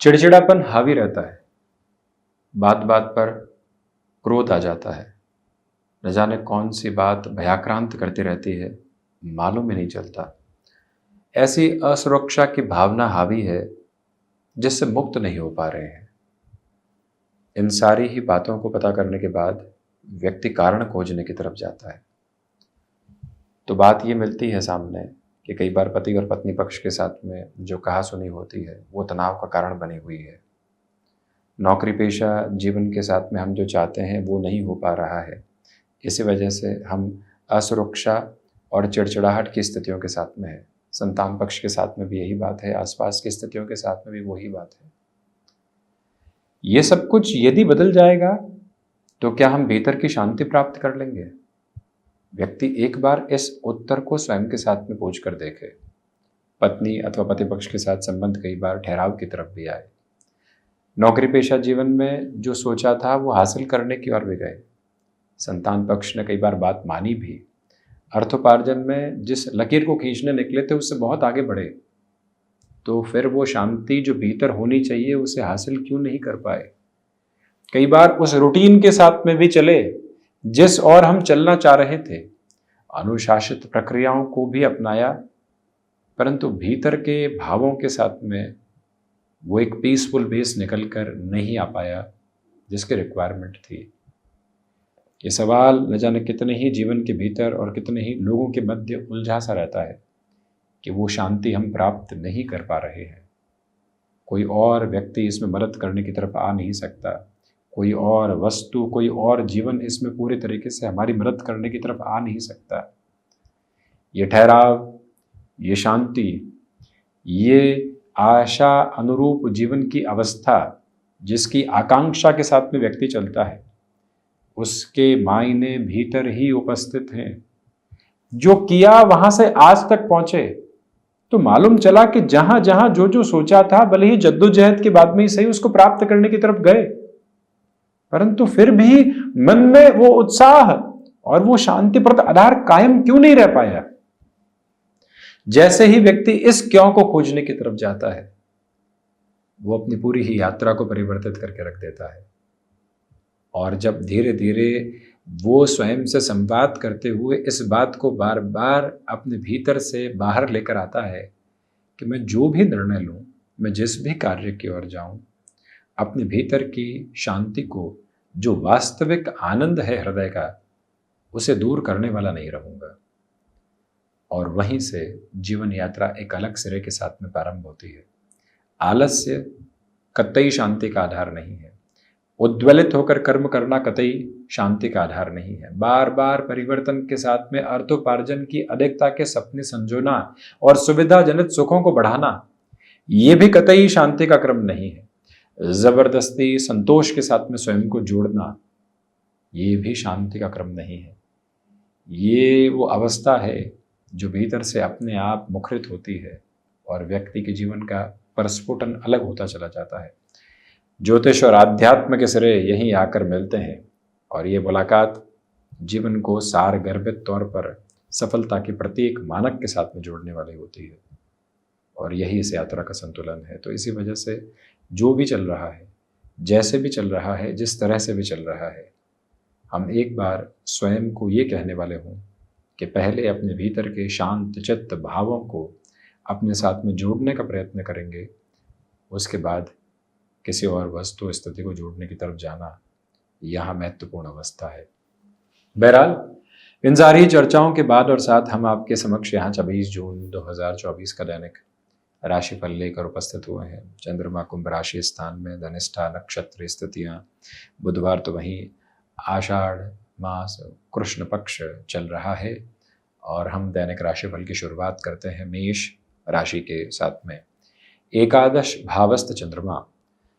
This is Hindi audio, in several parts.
चिड़चिड़ापन हावी रहता है, बात बात पर क्रोध आ जाता है, न जाने कौन सी बात भयाक्रांत करती रहती है, मालूम ही नहीं चलता। ऐसी असुरक्षा की भावना हावी है जिससे मुक्त नहीं हो पा रहे हैं। इन सारी ही बातों को पता करने के बाद व्यक्ति कारण खोजने की तरफ जाता है, तो बात ये मिलती है सामने कि कई बार पति और पत्नी पक्ष के साथ में जो कहा सुनी होती है वो तनाव का कारण बनी हुई है। नौकरी पेशा जीवन के साथ में हम जो चाहते हैं वो नहीं हो पा रहा है, इसी वजह से हम असुरक्षा और चिड़चिड़ाहट की स्थितियों के साथ में है। संतान पक्ष के साथ में भी यही बात है, आसपास की स्थितियों के साथ में भी वही बात है। ये सब कुछ यदि बदल जाएगा तो क्या हम भीतर की शांति प्राप्त कर लेंगे? व्यक्ति एक बार इस उत्तर को स्वयं के साथ में पूछ कर देखे। पत्नी अथवा पति पक्ष के साथ संबंध कई बार ठहराव की तरफ भी आए। नौकरी पेशा जीवन में जो सोचा था वो हासिल करने की ओर भी गए। संतान पक्ष ने कई बार बात मानी भी। अर्थोपार्जन में जिस लकीर को खींचने निकले थे उससे बहुत आगे बढ़े, तो फिर वो शांति जो भीतर होनी चाहिए उसे हासिल क्यों नहीं कर पाए? कई बार उस रूटीन के साथ में भी चले जिस और हम चलना चाह रहे थे, अनुशासित प्रक्रियाओं को भी अपनाया, परंतु भीतर के भावों के साथ में वो एक पीसफुल बेस निकल कर नहीं आ पाया जिसकी रिक्वायरमेंट थी। ये सवाल न जाने कितने ही जीवन के भीतर और कितने ही लोगों के मध्य उलझा सा रहता है कि वो शांति हम प्राप्त नहीं कर पा रहे हैं। कोई और व्यक्ति इसमें मदद करने की तरफ आ नहीं सकता, कोई और वस्तु, कोई और जीवन इसमें पूरे तरीके से हमारी मदद करने की तरफ आ नहीं सकता। ये ठहराव, ये शांति, ये आशा अनुरूप जीवन की अवस्था जिसकी आकांक्षा के साथ में व्यक्ति चलता है, उसके मायने भीतर ही उपस्थित हैं। जो किया वहां से आज तक पहुंचे, तो मालूम चला कि जहां जहां जो जो सोचा था, भले ही जद्दोजहद के बाद में ही सही, उसको प्राप्त करने की तरफ गए, परंतु फिर भी मन में वो उत्साह और वो शांतिप्रद आधार कायम क्यों नहीं रह पाया? जैसे ही व्यक्ति इस क्यों को खोजने की तरफ जाता है, वो अपनी पूरी ही यात्रा को परिवर्तित करके रख देता है। और जब धीरे धीरे वो स्वयं से संवाद करते हुए इस बात को बार बार अपने भीतर से बाहर लेकर आता है कि मैं जो भी निर्णय लूं, मैं जिस भी कार्य की ओर जाऊं, अपने भीतर की शांति को, जो वास्तविक आनंद है हृदय का, उसे दूर करने वाला नहीं रहूंगा। और वहीं से जीवन यात्रा एक अलग सिरे के साथ में प्रारंभ होती है। आलस्य कतई शांति का आधार नहीं है। उद्वेलित होकर कर्म करना कतई शांति का आधार नहीं है। बार बार परिवर्तन के साथ में अर्थोपार्जन की अधिकता के सपने संजोना और सुविधाजनक सुखों को बढ़ाना, ये भी कतई शांति का क्रम नहीं है। जबरदस्ती संतोष के साथ में स्वयं को जोड़ना, ये भी शांति का क्रम नहीं है। ये वो अवस्था है जो भीतर से अपने आप मुखरित होती है और व्यक्ति के जीवन का प्रस्फुटन अलग होता चला जाता है। ज्योतिष और आध्यात्म के सिरे यहीं आकर मिलते हैं और ये मुलाकात जीवन को सार गर्भित तौर पर सफलता के प्रत्येक मानक के साथ में जोड़ने वाली होती है। और यही इस यात्रा का संतुलन है। तो इसी वजह से जो भी चल रहा है, जैसे भी चल रहा है, जिस तरह से भी चल रहा है, हम एक बार स्वयं को ये कहने वाले हों कि पहले अपने भीतर के शांत चित्त भावों को अपने साथ में जोड़ने का प्रयत्न करेंगे, उसके बाद किसी और वस्तु स्थिति को जोड़ने की तरफ जाना यहाँ महत्वपूर्ण अवस्था है। बहरहाल, इन सारी चर्चाओं के बाद और साथ हम आपके समक्ष यहाँ 26 जून 2024 का दैनिक राशिफल लेकर उपस्थित हुए हैं। चंद्रमा कुंभ राशि स्थान में, धनिष्ठा नक्षत्र स्थितियाँ, बुधवार तो वहीं आषाढ़ मास कृष्ण पक्ष चल रहा है और हम दैनिक राशिफल की शुरुआत करते हैं मेष राशि के साथ में। एकादश भावस्थ चंद्रमा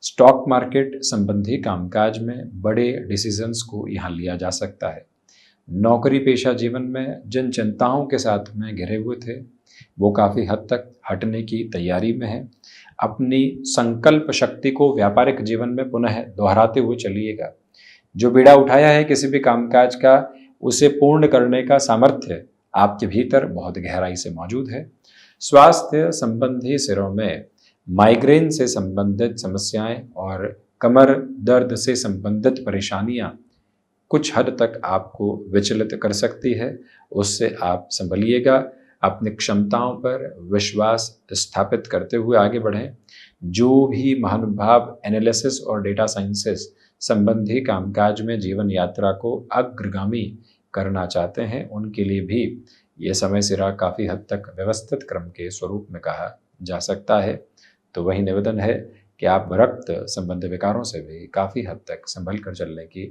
स्टॉक मार्केट संबंधी कामकाज में बड़े डिसीजंस को यहाँ लिया जा सकता है। नौकरी पेशा जीवन में जिन चिंताओं के साथ में घिरे हुए थे, वो काफ़ी हद तक हटने की तैयारी में है। अपनी संकल्प शक्ति को व्यापारिक जीवन में पुनः दोहराते हुए चलिएगा। जो बीड़ा उठाया है किसी भी कामकाज का, उसे पूर्ण करने का सामर्थ्य आपके भीतर बहुत गहराई से मौजूद है। स्वास्थ्य संबंधी सिरों में माइग्रेन से संबंधित समस्याएं और कमर दर्द से संबंधित परेशानियां कुछ हद तक आपको विचलित कर सकती है। उससे आप संभलिएगा, अपनी क्षमताओं पर विश्वास स्थापित करते हुए आगे बढ़ें। जो भी महानुभाव एनालिसिस और डेटा साइंसेस संबंधी कामकाज में जीवन यात्रा को अग्रगामी करना चाहते हैं, उनके लिए भी ये समय सिरा काफ़ी हद तक व्यवस्थित क्रम के स्वरूप में कहा जा सकता है। तो वही निवेदन है कि आप रक्त संबंधी विकारों से भी काफ़ी हद तक संभल कर चलने की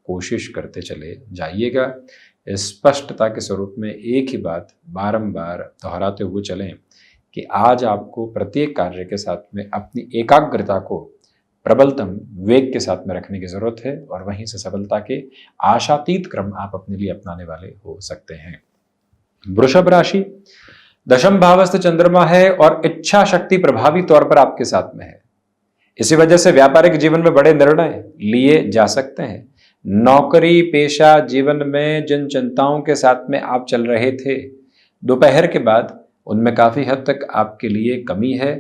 कोशिश करते चले जाइएगा। स्पष्टता के स्वरूप में एक ही बात बारंबार दोहराते हुए चलें कि आज आपको प्रत्येक कार्य के साथ में अपनी एकाग्रता को प्रबलतम वेग के साथ में रखने की जरूरत है, और वहीं से सफलता के आशातीत क्रम आप अपने लिए अपनाने वाले हो सकते हैं। वृषभ राशि, दशम भावस्थ चंद्रमा है और इच्छा शक्ति प्रभावी तौर पर आपके साथ में है। इसी वजह से व्यापारिक जीवन में बड़े निर्णय लिए जा सकते हैं। नौकरी पेशा जीवन में जिन चिंताओं के साथ में आप चल रहे थे, दोपहर के बाद उनमें काफ़ी हद तक आपके लिए कमी है।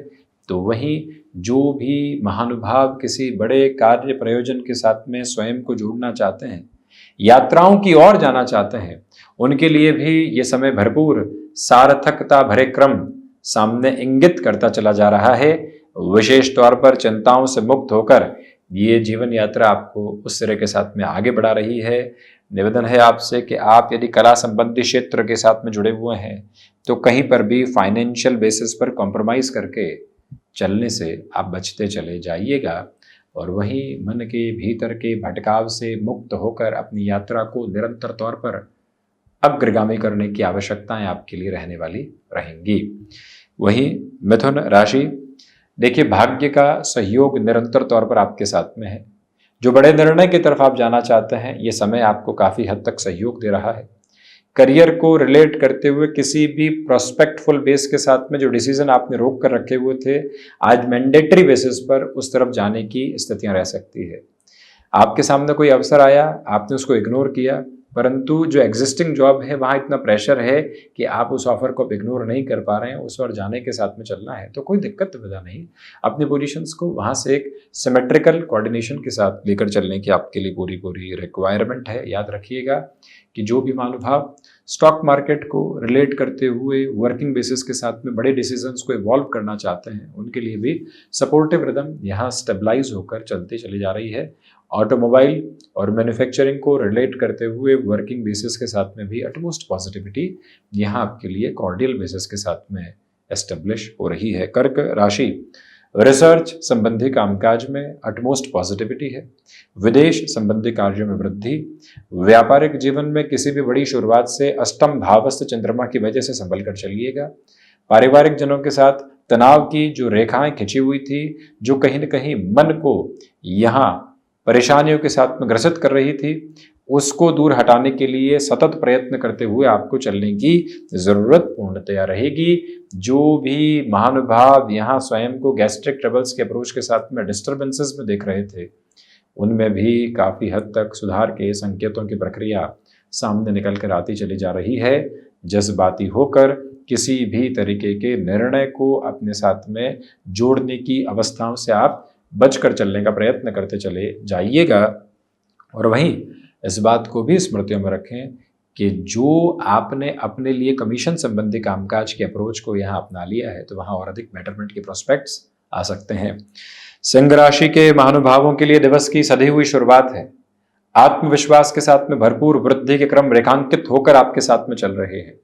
तो वहीं जो भी महानुभाव किसी बड़े कार्य प्रयोजन के साथ में स्वयं को जोड़ना चाहते हैं, यात्राओं की ओर जाना चाहते हैं, उनके लिए भी ये समय भरपूर सार्थकता भरे क्रम सामने इंगित करता चला जा रहा है। विशेष तौर पर चिंताओं से मुक्त होकर ये जीवन यात्रा आपको उस तरह के साथ में आगे बढ़ा रही है। निवेदन है आपसे कि आप यदि कला संबंधी क्षेत्र के साथ में जुड़े हुए हैं तो कहीं पर भी फाइनेंशियल बेसिस पर कॉम्प्रोमाइज़ करके चलने से आप बचते चले जाइएगा, और वहीं मन के भीतर के भटकाव से मुक्त होकर अपनी यात्रा को निरंतर तौर पर अग्रगामी करने की आवश्यकताएं आपके लिए रहने वाली रहेंगी। वहीं मिथुन राशि, देखिए भाग्य का सहयोग निरंतर तौर पर आपके साथ में है। जो बड़े निर्णय की तरफ आप जाना चाहते हैं, ये समय आपको काफ़ी हद तक सहयोग दे रहा है। करियर को रिलेट करते हुए किसी भी प्रोस्पेक्टफुल बेस के साथ में जो डिसीजन आपने रोक कर रखे हुए थे, आज मैंडेटरी बेसिस पर उस तरफ जाने की स्थितियां रह सकती है। आपके सामने कोई अवसर आया, आपने उसको इग्नोर किया, परंतु जो एग्जिस्टिंग जॉब है वहाँ इतना प्रेशर है कि आप उस ऑफर को इग्नोर नहीं कर पा रहे हैं, उस और जाने के साथ में चलना है। तो कोई दिक्कत वजह नहीं, अपनी पोजीशंस को वहाँ से एक सिमेट्रिकल कोऑर्डिनेशन के साथ लेकर चलने की आपके लिए पूरी पूरी रिक्वायरमेंट है। याद रखिएगा कि जो भी महानुभाव स्टॉक मार्केट को रिलेट करते हुए वर्किंग बेसिस के साथ में बड़े डिसीजंस को इवॉल्व करना चाहते हैं, उनके लिए भी सपोर्टिव रिदम यहाँ स्टेबलाइज होकर चलती चली जा रही है। ऑटोमोबाइल और मैन्युफैक्चरिंग को रिलेट करते हुए वर्किंग बेसिस के साथ में भी अटमोस्ट पॉजिटिविटी यहाँ आपके लिए कॉर्डियल बेसिस के साथ में एस्टेब्लिश हो रही है। कर्क राशि, रिसर्च संबंधी कामकाज में अटमोस्ट पॉजिटिविटी है। विदेश संबंधी कार्यों में वृद्धि। व्यापारिक जीवन में किसी भी बड़ी शुरुआत से अष्टम भावस्थ चंद्रमा की वजह से संभल कर चलिएगा। पारिवारिक जनों के साथ तनाव की जो रेखाएं खिंची हुई थी, जो कहीं न कहीं मन को यहाँ परेशानियों के साथ में ग्रसित कर रही थी, उसको दूर हटाने के लिए सतत प्रयत्न करते हुए आपको चलने की जरूरत पूर्णतया रहेगी। जो भी महानुभाव यहाँ स्वयं को गैस्ट्रिक ट्रबल्स के अप्रोच के साथ में डिस्टर्बेंसेस में देख रहे थे, उनमें भी काफ़ी हद तक सुधार के संकेतों की प्रक्रिया सामने निकल कर आती चली जा रही है। जज्बाती होकर किसी भी तरीके के निर्णय को अपने साथ में जोड़ने की अवस्थाओं से आप बचकर चलने का प्रयत्न करते चले जाइएगा। और वहीं इस बात को भी स्मृतियों में रखें कि जो आपने अपने लिए कमीशन संबंधी कामकाज के अप्रोच को यहाँ अपना लिया है, तो वहाँ और अधिक बेटरमेंट के प्रोस्पेक्ट्स आ सकते हैं। सिंह राशि के महानुभावों के लिए दिवस की सधी हुई शुरुआत है। आत्मविश्वास के साथ में भरपूर वृद्धि के क्रम रेखांकित होकर आपके साथ में चल रहे हैं।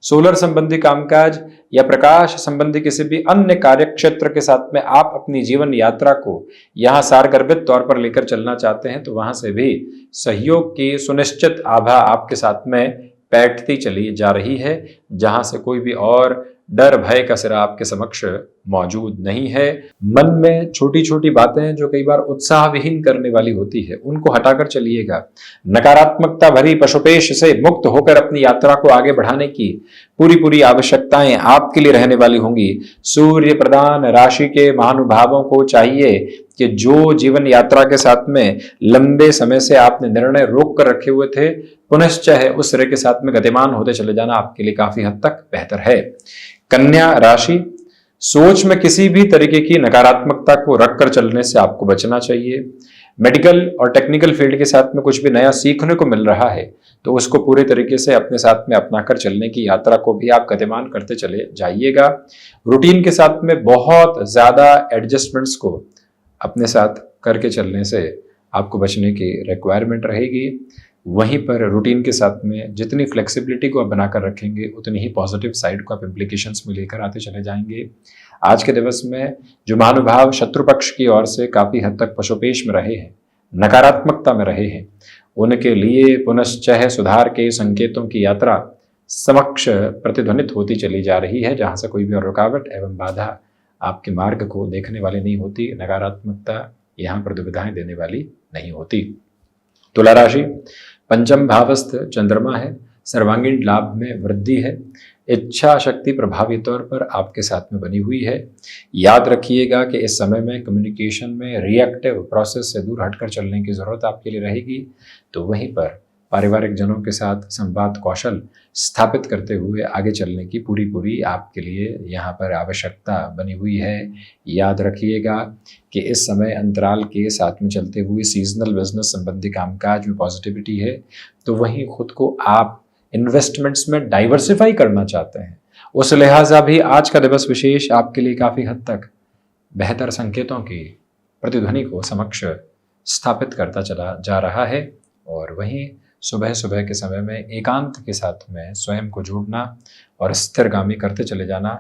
सोलर संबंधी कामकाज या प्रकाश संबंधी किसी भी अन्य कार्य क्षेत्र के साथ में आप अपनी जीवन यात्रा को यहाँ सारगर्भित तौर पर लेकर चलना चाहते हैं, तो वहां से भी सहयोग की सुनिश्चित आभा आपके साथ में बैठती चली जा रही है, जहां से कोई भी और डर भय का सिरा आपके समक्ष मौजूद नहीं है। मन में छोटी छोटी बातें जो कई बार उत्साह विहीन करने वाली होती है, उनको हटाकर चलिएगा। नकारात्मकता भरी पशुपेश से मुक्त होकर अपनी यात्रा को आगे बढ़ाने की पूरी पूरी आवश्यकताएं आपके लिए रहने वाली होंगी। सूर्य प्रधान राशि के महानुभावों को चाहिए कि जो जीवन यात्रा के साथ में लंबे समय से आपने निर्णय रोक कर रखे हुए थे, पुनश्च है उस तरह के साथ में गतिमान होते चले जाना आपके लिए काफी हद तक बेहतर है। कन्या राशि, सोच में किसी भी तरीके की नकारात्मकता को रखकर चलने से आपको बचना चाहिए। मेडिकल और टेक्निकल फील्ड के साथ में कुछ भी नया सीखने को मिल रहा है तो उसको पूरे तरीके से अपने साथ में अपनाकर चलने की यात्रा को भी आप गतिमान करते चले जाइएगा। रूटीन के साथ में बहुत ज़्यादा एडजस्टमेंट्स को अपने साथ करके चलने से आपको बचने की रिक्वायरमेंट रहेगी। वहीं पर रूटीन के साथ में जितनी फ्लेक्सिबिलिटी को आप बनाकर रखेंगे उतनी ही पॉजिटिव साइड को आप इम्प्लीकेशंस में लेकर आते चले जाएंगे। आज के दिवस में जो महानुभाव शत्रु पक्ष की ओर से काफ़ी हद तक पशुपेश में रहे हैं, नकारात्मकता में रहे हैं, उनके लिए पुनश्चः सुधार के संकेतों की यात्रा समक्ष प्रतिध्वनित होती चली जा रही है, जहाँ से कोई भी और रुकावट एवं बाधा आपके मार्ग को देखने वाली नहीं होती। नकारात्मकता यहाँ पर दुविधाएं देने वाली नहीं होती। तुला राशि, पंचम भावस्थ चंद्रमा है, सर्वांगीण लाभ में वृद्धि है, इच्छा शक्ति प्रभावी तौर पर आपके साथ में बनी हुई है। याद रखिएगा कि इस समय में कम्युनिकेशन में रिएक्टिव प्रोसेस से दूर हटकर चलने की ज़रूरत आपके लिए रहेगी। तो वहीं पर पारिवारिक जनों के साथ संवाद कौशल स्थापित करते हुए आगे चलने की पूरी आपके लिए यहाँ पर आवश्यकता बनी हुई है। याद रखिएगा कि इस समय अंतराल के साथ में चलते हुए सीजनल बिजनेस संबंधी कामकाज में पॉजिटिविटी है, तो वहीं खुद को आप इन्वेस्टमेंट्स में डाइवर्सिफाई करना चाहते हैं, उस लिहाजा भी आज का दिवस विशेष आपके लिए काफ़ी हद तक बेहतर संकेतों की प्रतिध्वनि को समक्ष स्थापित करता चला जा रहा है। और वहीं सुबह सुबह के समय में एकांत के साथ में स्वयं को जोड़ना और स्थिरगामी करते चले जाना,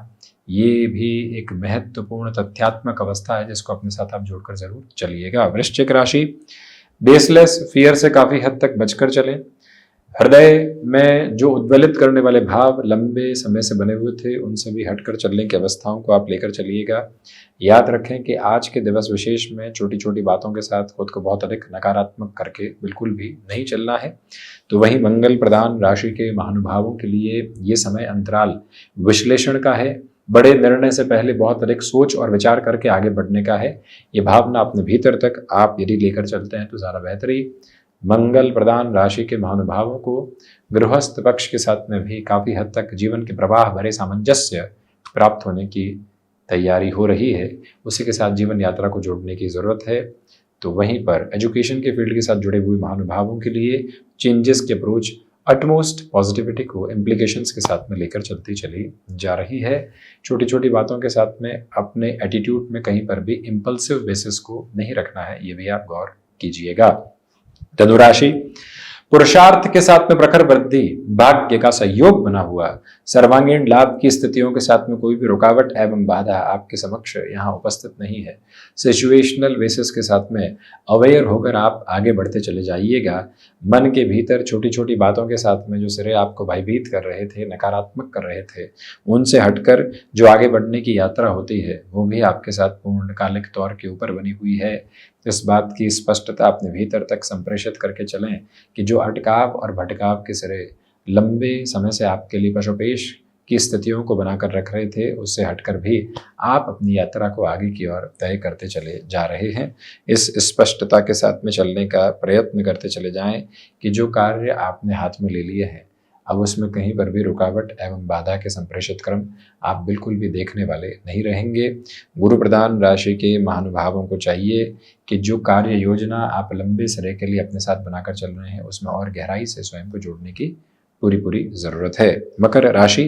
ये भी एक महत्वपूर्ण तथ्यात्मक अवस्था है जिसको अपने साथ आप जोड़कर जरूर चलिएगा। वृश्चिक राशि, बेसलेस फियर से काफ़ी हद तक बचकर चलें। हृदय में जो उद्वेलित करने वाले भाव लंबे समय से बने हुए थे उनसे भी हटकर चलने की अवस्थाओं को आप लेकर चलिएगा। याद रखें कि आज के दिवस विशेष में छोटी छोटी बातों के साथ खुद को बहुत अधिक नकारात्मक करके बिल्कुल भी नहीं चलना है। तो वही मंगल प्रधान राशि के महानुभावों के लिए ये समय अंतराल विश्लेषण का है। बड़े निर्णय से पहले बहुत अधिक सोच और विचार करके आगे बढ़ने का है। ये भावना अपने भीतर तक आप यदि लेकर चलते हैं तो ज़्यादा बेहतरी। मंगल प्रधान राशि के महानुभावों को गृहस्थ पक्ष के साथ में भी काफ़ी हद तक जीवन के प्रवाह भरे सामंजस्य प्राप्त होने की तैयारी हो रही है, उसी के साथ जीवन यात्रा को जोड़ने की ज़रूरत है। तो वहीं पर एजुकेशन के फील्ड के साथ जुड़े हुए महानुभावों के लिए चेंजेस की अप्रोच अटमोस्ट पॉजिटिविटी को इम्प्लीकेशंस के साथ में लेकर चलती चली जा रही है। छोटी छोटी बातों के साथ में अपने एटीट्यूड में कहीं पर भी इम्पल्सिव बेसिस को नहीं रखना है, ये भी आप गौर कीजिएगा। धनुराशि, पुरुषार्थ के साथ में प्रखर वृद्धि, भाग्य का सहयोग बना हुआ, सर्वांगीण लाभ की स्थितियों के साथ में कोई भी रुकावट एवं बाधा आपके समक्ष यहाँ उपस्थित नहीं है। सिचुएशनल बेसिस के साथ में अवेयर होकर आप आगे बढ़ते चले जाइएगा। मन के भीतर छोटी छोटी बातों के साथ में जो सिरे आपको भयभीत कर रहे थे, नकारात्मक कर रहे थे, उनसे हटकर जो आगे बढ़ने की यात्रा होती है वो भी आपके साथ पूर्णकालिक तौर के ऊपर बनी हुई है। इस बात की स्पष्टता अपने भीतर तक संप्रेषित करके चलें कि जो अटकाव और भटकाव के सिरे लंबे समय से आपके लिए पशुपेश की स्थितियों को बनाकर रख रहे थे, उससे हटकर भी आप अपनी यात्रा को आगे की ओर तय करते चले जा रहे हैं। इस स्पष्टता के साथ में चलने का प्रयत्न करते चले जाएं कि जो कार्य आपने हाथ में ले लिए हैं अब उसमें कहीं पर भी रुकावट एवं बाधा के संप्रेषित क्रम आप बिल्कुल भी देखने वाले नहीं रहेंगे। गुरु प्रधान राशि के महानुभावों को चाहिए कि जो कार्य योजना आप लंबे सिरे के लिए अपने साथ बनाकर चल रहे हैं उसमें और गहराई से स्वयं को जोड़ने की पूरी ज़रूरत है। मकर राशि,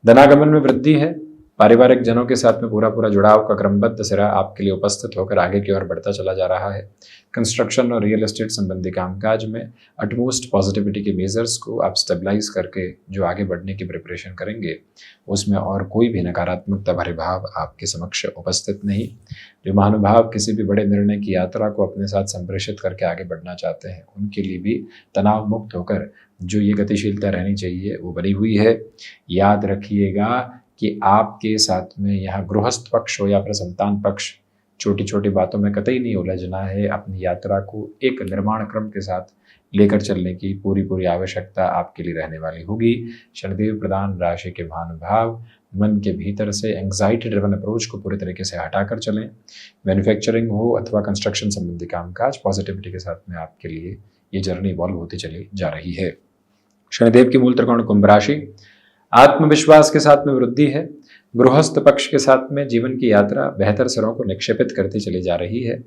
धनागमन में वृद्धि है, पारिवारिक जनों के साथ में पूरा जुड़ाव का क्रमबद्ध सिरा आपके लिए उपस्थित होकर आगे की ओर बढ़ता चला जा रहा है। कंस्ट्रक्शन और रियल एस्टेट संबंधी कामकाज में अटमोस्ट पॉजिटिविटी के मेजर्स को आप स्टेबलाइज करके जो आगे बढ़ने की प्रिपरेशन करेंगे उसमें और कोई भी नकारात्मकता भरे भाव आपके समक्ष उपस्थित नहीं। जो महानुभाव किसी भी बड़े निर्णय की यात्रा को अपने साथ संप्रेषित करके आगे बढ़ना चाहते हैं उनके लिए भी तनाव मुक्त होकर जो ये गतिशीलता रहनी चाहिए वो बनी हुई है। याद रखिएगा कि आपके साथ में यहाँ गृहस्थ पक्ष हो या फिर संतान पक्ष, छोटी छोटी बातों में कतई नहीं उलझना है। अपनी यात्रा को एक निर्माण क्रम के साथ लेकर चलने की पूरी आवश्यकता आपके लिए रहने वाली होगी। शनिदेव प्रधान राशि के महानुभाव मन के भीतर से एंग्जाइटी ड्रिवन अप्रोच को पूरे तरीके से हटाकर चलें। मैन्युफैक्चरिंग हो अथवा कंस्ट्रक्शन संबंधी कामकाज, पॉजिटिविटी के साथ में आपके लिए ये जर्नी इवॉल्व होती चली जा रही है। शनिदेव की मूल त्रिकोण कुंभ राशि, आत्मविश्वास के साथ में वृद्धि है, गृहस्थ पक्ष के साथ में जीवन की यात्रा बेहतर सिरों को निक्षेपित करती चली जा रही है।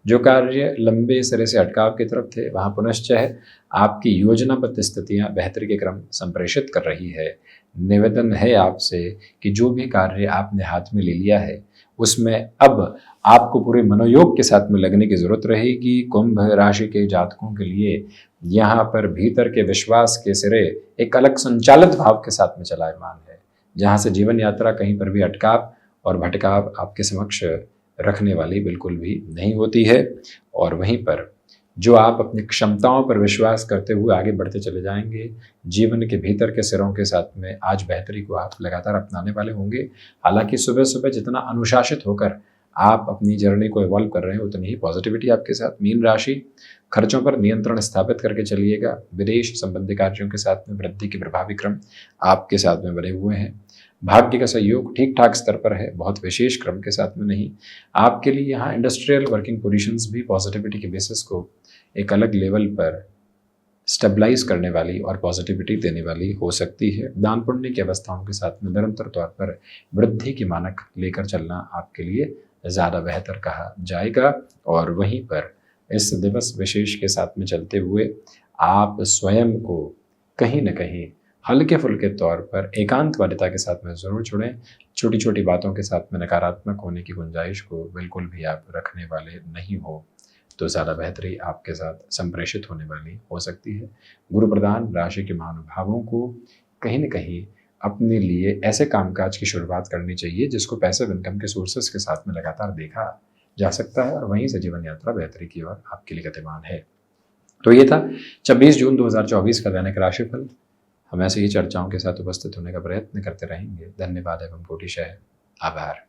जो कार्य लंबे सिरे से अटकाव की तरफ थे, वहाँ पुनश्चः आपकी योजनाबद्ध स्थितियाँ बेहतरी के क्रम संप्रेषित कर रही है। निवेदन है आपसे कि जो भी कार्य आपने हाथ में ले लिया है, उसमें अब आपको पूरे मनोयोग के साथ में लगने की ज़रूरत रहेगी। कुंभ राशि के जातकों के लिए यहाँ पर भीतर के विश्वास के सिरे एक अलग संचालित भाव के साथ में चलायमान है, जहाँ से जीवन यात्रा कहीं पर भी अटकाव और भटकाव आपके समक्ष रखने वाली बिल्कुल भी नहीं होती है। और वहीं पर जो आप अपनी क्षमताओं पर विश्वास करते हुए आगे बढ़ते चले जाएंगे, जीवन के भीतर के सिरों के साथ में आज बेहतरी को आप लगातार अपनाने वाले होंगे। हालांकि सुबह सुबह जितना अनुशासित होकर आप अपनी जर्नी को इवॉल्व कर रहे हैं, उतनी ही पॉजिटिविटी आपके साथ। मीन राशि, खर्चों पर नियंत्रण स्थापित करके चलिएगा। विदेश संबंधी कार्यों के साथ में वृद्धि के प्रभावी क्रम आपके साथ में बने हुए हैं। भाग्य का सहयोग ठीक ठाक स्तर पर है, बहुत विशेष क्रम के साथ में नहीं। आपके लिए यहाँ इंडस्ट्रियल वर्किंग पोजीशंस भी पॉजिटिविटी के बेसिस को एक अलग लेवल पर स्टेबलाइज करने वाली और पॉजिटिविटी देने वाली हो सकती है। दान पुण्य की अवस्थाओं के साथ में निरंतर तौर पर वृद्धि की मानक लेकर चलना आपके लिए ज़्यादा बेहतर कहा जाएगा। और वहीं पर इस दिवस विशेष के साथ में चलते हुए आप स्वयं को कहीं न कहीं हल्के फुल्के तौर पर एकांत वादिता के साथ में ज़रूर जुड़ें। छोटी छोटी बातों के साथ में नकारात्मक होने की गुंजाइश को बिल्कुल भी आप रखने वाले नहीं हो, तो ज़्यादा बेहतरी आपके साथ संप्रेषित होने वाली हो सकती है। गुरु प्रधान राशि के महानुभावों को कहीं न कहीं अपने लिए ऐसे कामकाज की शुरुआत करनी चाहिए जिसको पैसिव इनकम के सोर्सेस के साथ में लगातार देखा जा सकता है, और वहीं से जीवन यात्रा बेहतरी की ओर आपके लिए गतिमान है। तो ये था 26 जून 2024 का दैनिक राशिफल। हम ऐसे ही चर्चाओं के साथ उपस्थित होने का प्रयत्न करते रहेंगे। धन्यवाद एवं कोटिशः आभार।